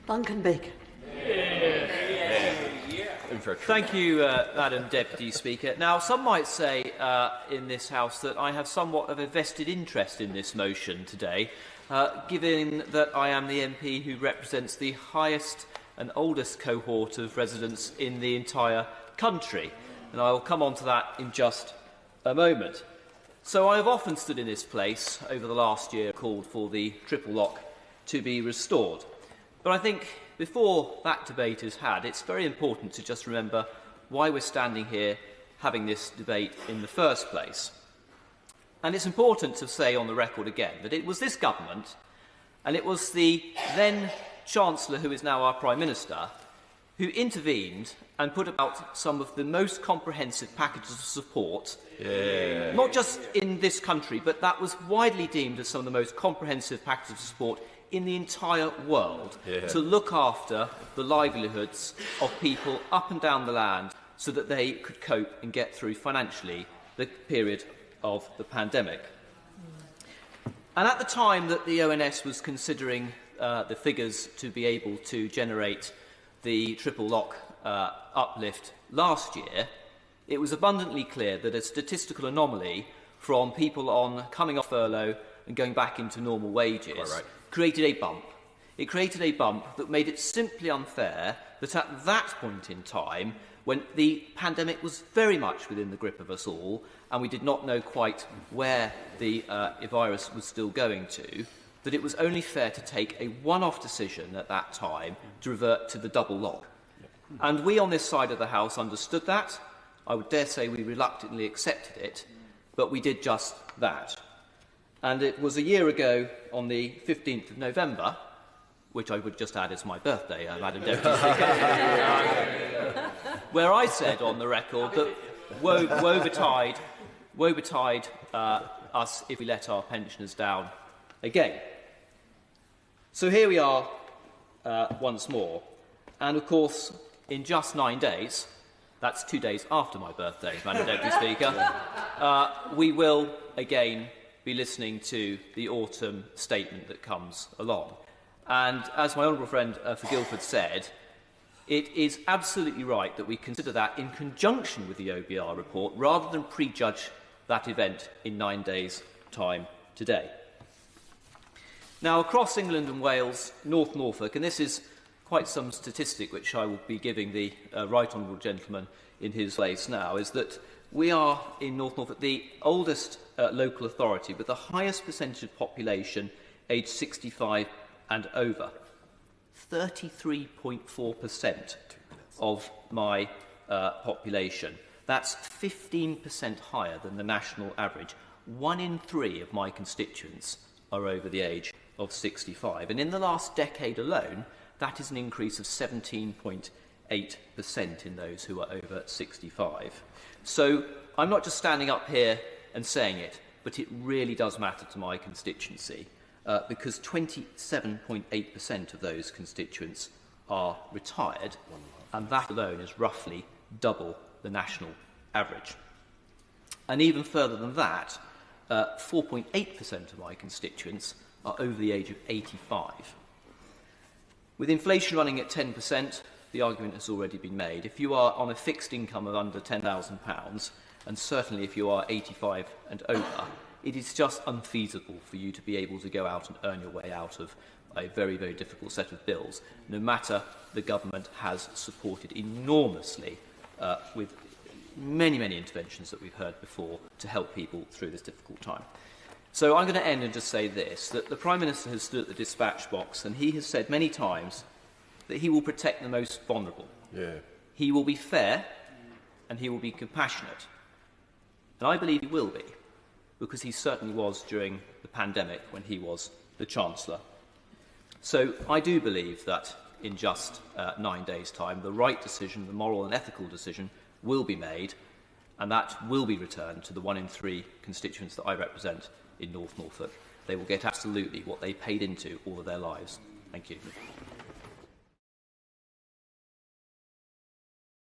Duncan Baker. Thank you, Madam Deputy Speaker. Now, some might say in this House that I have somewhat of a vested interest in this motion today, given that I am the MP who represents the highest and oldest cohort of residents in the entire country. And I will come on to that in just a moment. So I have often stood in this place over the last year called for the triple lock to be restored. But I think before that debate is had, it's very important to just remember why we're standing here having this debate in the first place. And it's important to say on the record again that it was this government, and it was the then Chancellor, who is now our Prime Minister, who intervened and put about some of the most comprehensive packages of support, not just in this country, but that was widely deemed as some of the most comprehensive packages of support in the entire world, to look after the livelihoods of people up and down the land so that they could cope and get through financially the period of the pandemic. And at the time that the ONS was considering the figures to be able to generate the triple lock uplift last year, it was abundantly clear that a statistical anomaly from people on coming off furlough and going back into normal wages created a bump. It created a bump that made it simply unfair that at that point in time, when the pandemic was very much within the grip of us all, and we did not know quite where the virus was still going to, that it was only fair to take a one-off decision at that time to revert to the double lock. And we on this side of the House understood that. I would dare say we reluctantly accepted it, but we did just that. And it was a year ago, on the 15th of November, which I would just add is my birthday, Madam Deputy Speaker, where I said on the record that woe betide us if we let our pensioners down again. So here we are once more. And of course, in just 9 days, that's 2 days after my birthday, Madam Deputy Speaker, we will again be listening to the autumn statement that comes along. And as my honourable friend for Guildford said, it is absolutely right that we consider that in conjunction with the OBR report rather than prejudge that event in 9 days' time today. Now, across England and Wales, North Norfolk, and this is quite some statistic which I will be giving the right honourable gentleman in his place now, is that we are in North Norfolk the oldest local authority with the highest percentage of population aged 65 and over. 33.4% of my population. That's 15% higher than the national average. 1 in 3 of my constituents are over the age of 65. And in the last decade alone, that is an increase of 17.8% in those who are over 65. So I'm not just standing up here and saying it, but it really does matter to my constituency, because 27.8% of those constituents are retired, and that alone is roughly double the national average. And even further than that, 4.8% of my constituents are over the age of 85. With inflation running at 10%, the argument has already been made. If you are on a fixed income of under £10,000, and certainly if you are 85 and over, it is just unfeasible for you to be able to go out and earn your way out of a very, very difficult set of bills, no matter the government has supported enormously with many, many interventions that we've heard before to help people through this difficult time. So I'm going to end and just say this, that the Prime Minister has stood at the dispatch box and he has said many times that he will protect the most vulnerable. He will be fair and he will be compassionate. And I believe he will be, because he certainly was during the pandemic when he was the Chancellor. So I do believe that in just 9 days' time, the right decision, the moral and ethical decision, will be made, and that will be returned to the 1 in 3 constituents that I represent in North Norfolk. They will get absolutely what they paid into all of their lives. Thank you.